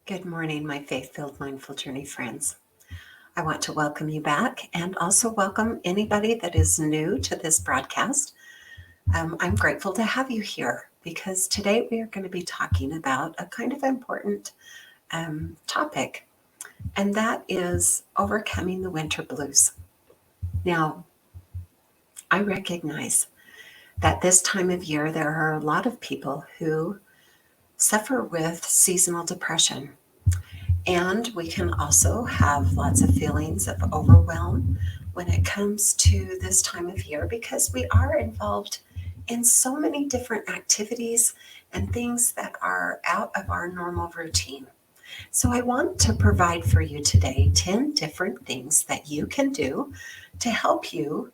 Good morning, my faith-filled mindful journey friends. I want to welcome you back and also welcome anybody that is new to this broadcast. I'm grateful to have you here because today we are going to be talking about a kind of important topic, and that is overcoming the winter blues. Now, I recognize that this time of year there are a lot of people who suffer with seasonal depression. And we can also have lots of feelings of overwhelm when it comes to this time of year because we are involved in so many different activities and things that are out of our normal routine. So, I want to provide for you today 10 different things that you can do to help you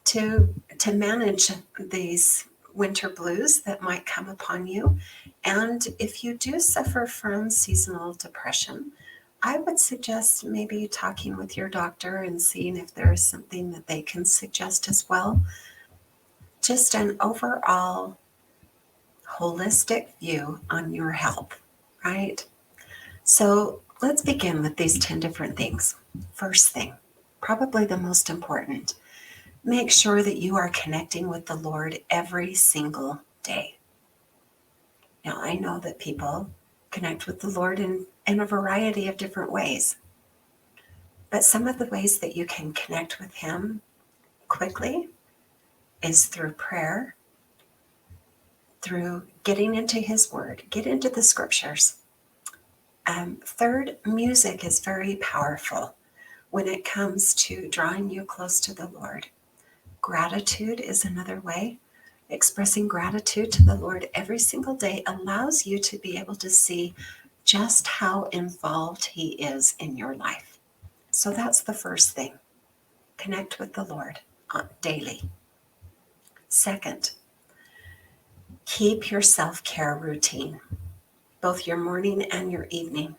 to manage these winter blues that might come upon you. And if you do suffer from seasonal depression, I would suggest maybe talking with your doctor and seeing if there is something that they can suggest as well. Just an overall holistic view on your health, right? So let's begin with these 10 different things. First thing, probably the most important, make sure that you are connecting with the Lord every single day. Now, I know that people connect with the Lord in a variety of different ways, but some of the ways that you can connect with Him quickly is through prayer, through getting into His Word, get into the scriptures. Third, music is very powerful when it comes to drawing you close to the Lord. Gratitude is another way. Expressing gratitude to the Lord every single day allows you to be able to see just how involved He is in your life. So that's the first thing. Connect with the Lord daily. Second, keep your self-care routine, both your morning and your evening.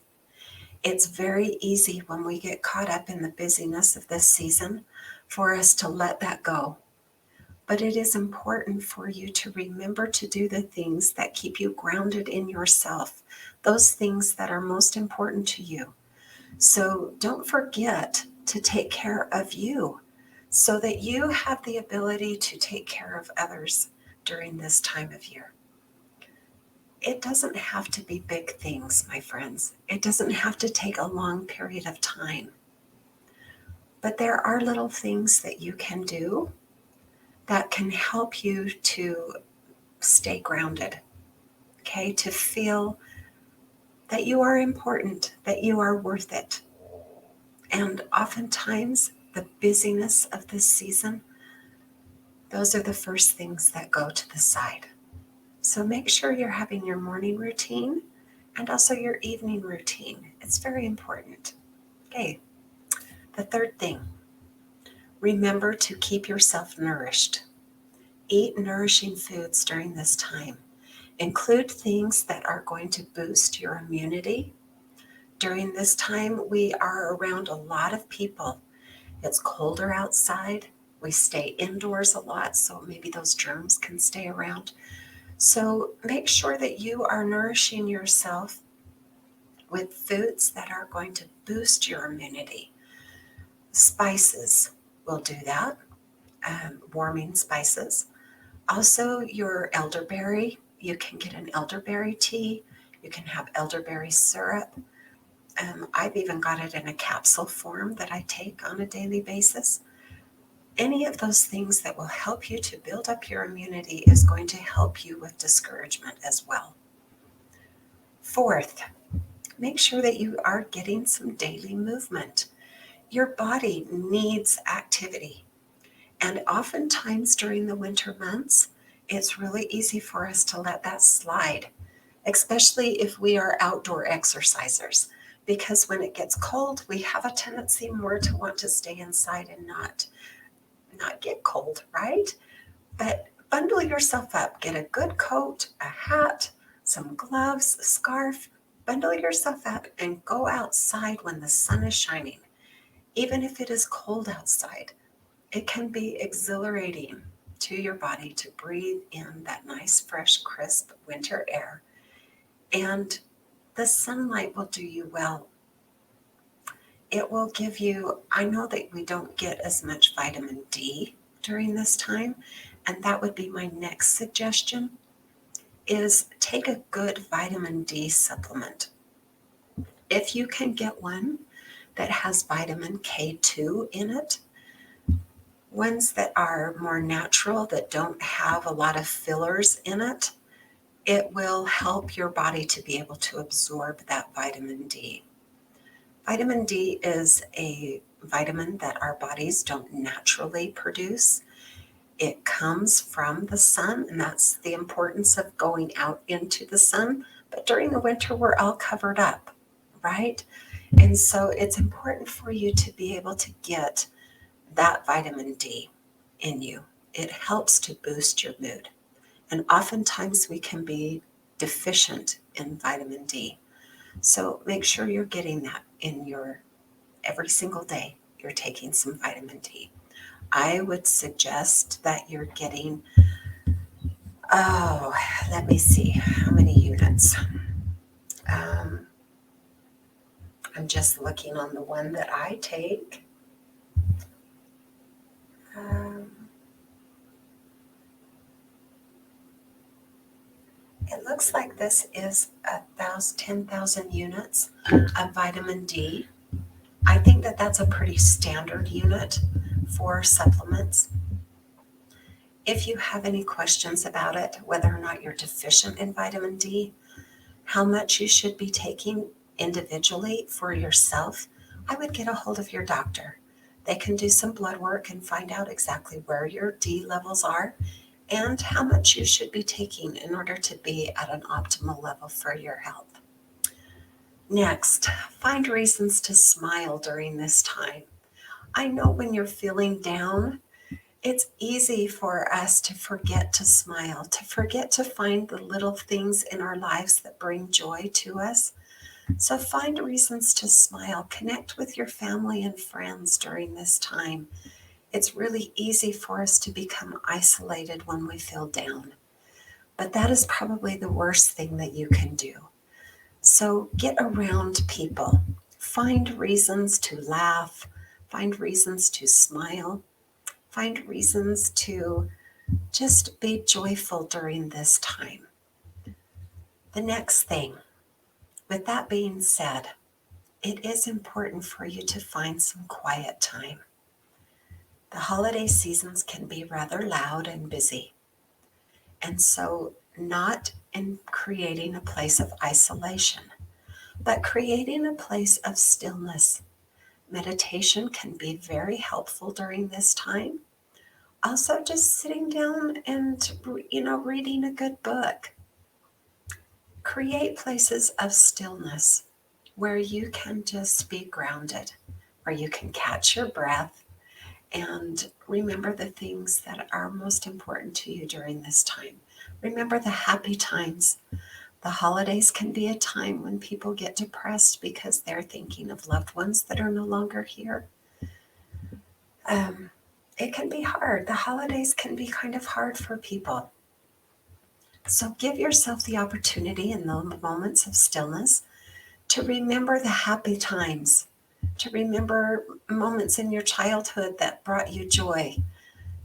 It's very easy when we get caught up in the busyness of this season for us to let that go. But it is important for you to remember to do the things that keep you grounded in yourself, those things that are most important to you. So don't forget to take care of you so that you have the ability to take care of others during this time of year. It doesn't have to be big things, my friends. It doesn't have to take a long period of time. But there are little things that you can do that can help you to stay grounded, okay? To feel that you are important, that you are worth it. And oftentimes, the busyness of this season, those are the first things that go to the side. So make sure you're having your morning routine and also your evening routine. It's very important. Okay, the third thing, remember to keep yourself nourished. Eat nourishing foods during this time. Include things that are going to boost your immunity. During this time, we are around a lot of people. It's colder outside. We stay indoors a lot, so maybe those germs can stay around. So make sure that you are nourishing yourself with foods that are going to boost your immunity. Spices will do that, warming spices. Also, your elderberry. You can get an elderberry tea. You can have elderberry syrup. I've even got it in a capsule form that I take on a daily basis. Any of those things that will help you to build up your immunity is going to help you with discouragement as well. Fourth, make sure that you are getting some daily movement. Your body needs activity. And oftentimes during the winter months, it's really easy for us to let that slide, especially if we are outdoor exercisers. Because when it gets cold, we have a tendency more to want to stay inside and not get cold, right? But bundle yourself up, get a good coat, a hat, some gloves, a scarf, bundle yourself up and go outside when the sun is shining. Even if it is cold outside, it can be exhilarating to your body to breathe in that nice, fresh, crisp winter air. And The sunlight will do you well. It will give you, I know that we don't get as much vitamin D during this time, and that would be my next suggestion, is take a good vitamin D supplement. If you can get one that has vitamin K2 in it, ones that are more natural, that don't have a lot of fillers in it, it will help your body to be able to absorb that vitamin D. Vitamin D is a vitamin that our bodies don't naturally produce. It comes from the sun, and that's the importance of going out into the sun. But during the winter, we're all covered up, right? And so it's important for you to be able to get that vitamin D in you. It helps to boost your mood. And oftentimes we can be deficient in vitamin D. So make sure you're getting that in your every single day. You're taking some vitamin D. I would suggest that you're getting, oh, let me see, how many units? Um, I'm just looking on the one that I take. Um, it looks like this is 10,000 units of vitamin D. I think that that's a pretty standard unit for supplements. If you have any questions about it, whether or not you're deficient in vitamin D, how much you should be taking individually for yourself, I would get a hold of your doctor. They can do some blood work and find out exactly where your D levels are and how much you should be taking in order to be at an optimal level for your health. Next, find reasons to smile during this time. I know when you're feeling down, it's easy for us to forget to smile, to forget to find the little things in our lives that bring joy to us. So find reasons to smile. Connect with your family and friends during this time. It's really easy for us to become isolated when we feel down. But that is probably the worst thing that you can do. So get around people. Find reasons to laugh. Find reasons to smile. Find reasons to just be joyful during this time. The next thing, with that being said, it is important for you to find some quiet time. The holiday seasons can be rather loud and busy. And so, not in creating a place of isolation, but creating a place of stillness. Meditation can be very helpful during this time. Also, just sitting down and, reading a good book. Create places of stillness where you can just be grounded, where you can catch your breath and remember the things that are most important to you during this time. Remember the happy times. The holidays can be a time when people get depressed because they're thinking of loved ones that are no longer here. It can be hard. The holidays can be kind of hard for people. So give yourself the opportunity in the moments of stillness to remember the happy times, to remember moments in your childhood that brought you joy,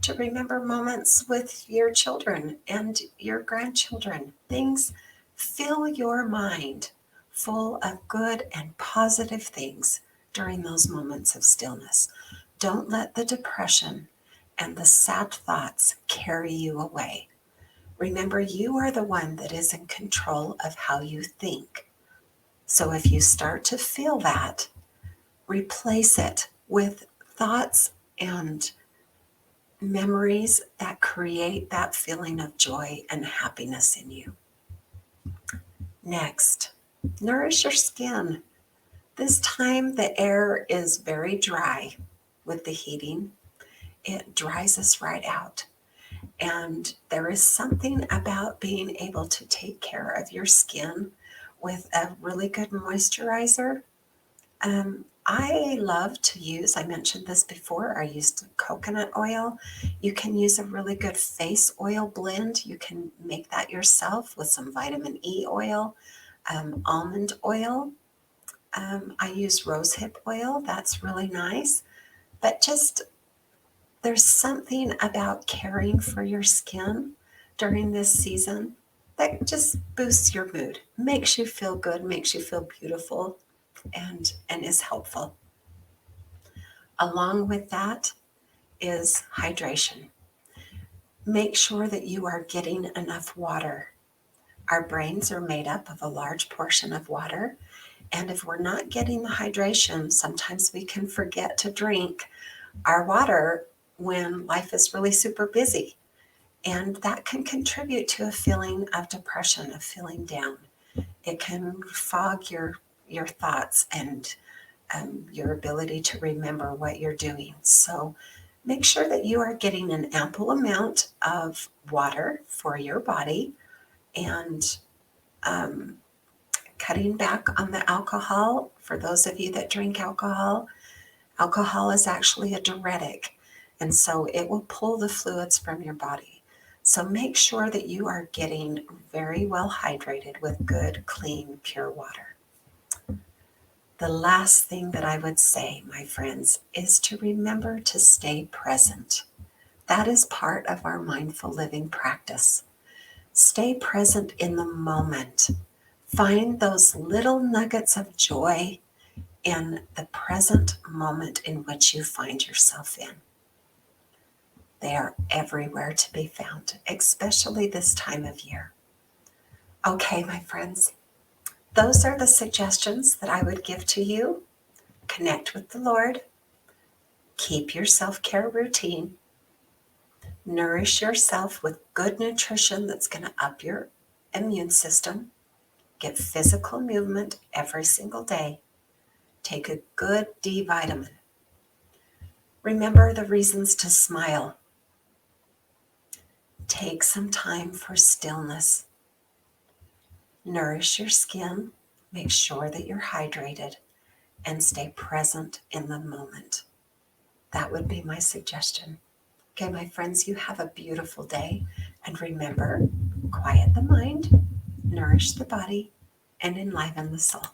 to remember moments with your children and your grandchildren. Things, fill your mind full of good and positive things during those moments of stillness. Don't let the depression and the sad thoughts carry you away. Remember, you are the one that is in control of how you think. So if you start to feel that, replace it with thoughts and memories that create that feeling of joy and happiness in you. Next, nourish your skin. This time the air is very dry with the heating. It dries us right out. And there is something about being able to take care of your skin with a really good moisturizer. I love to use, I mentioned this before, I used coconut oil. You can use a really good face oil blend. You can make that yourself with some vitamin E oil. Almond oil. I use rosehip oil. That's really nice. But just there's something about caring for your skin during this season that just boosts your mood, makes you feel good, makes you feel beautiful, and is helpful. Along with that is hydration. Make sure that you are getting enough water. Our brains are made up of a large portion of water, and if we're not getting the hydration, sometimes we can forget to drink our water when life is really super busy. And that can contribute to a feeling of depression, of feeling down. It can fog your thoughts and your ability to remember what you're doing. So make sure that you are getting an ample amount of water for your body and um, cutting back on the alcohol. For those of you that drink alcohol, alcohol is actually a diuretic, and so it will pull the fluids from your body. So make sure that you are getting very well hydrated with good, clean, pure water. The last thing that I would say, my friends, is to remember to stay present. That is part of our mindful living practice. Stay present in the moment. Find those little nuggets of joy in the present moment in which you find yourself in. They are everywhere to be found, especially this time of year. Okay, my friends, those are the suggestions that I would give to you. Connect with the Lord. Keep your self-care routine. Nourish yourself with good nutrition that's going to up your immune system. Get physical movement every single day. Take a good D vitamin. Remember the reasons to smile. Take some time for stillness. Nourish your skin. Make sure that you're hydrated and stay present in the moment. That would be my suggestion. Okay, my friends, you have a beautiful day. And remember, quiet the mind, nourish the body, and enliven the soul.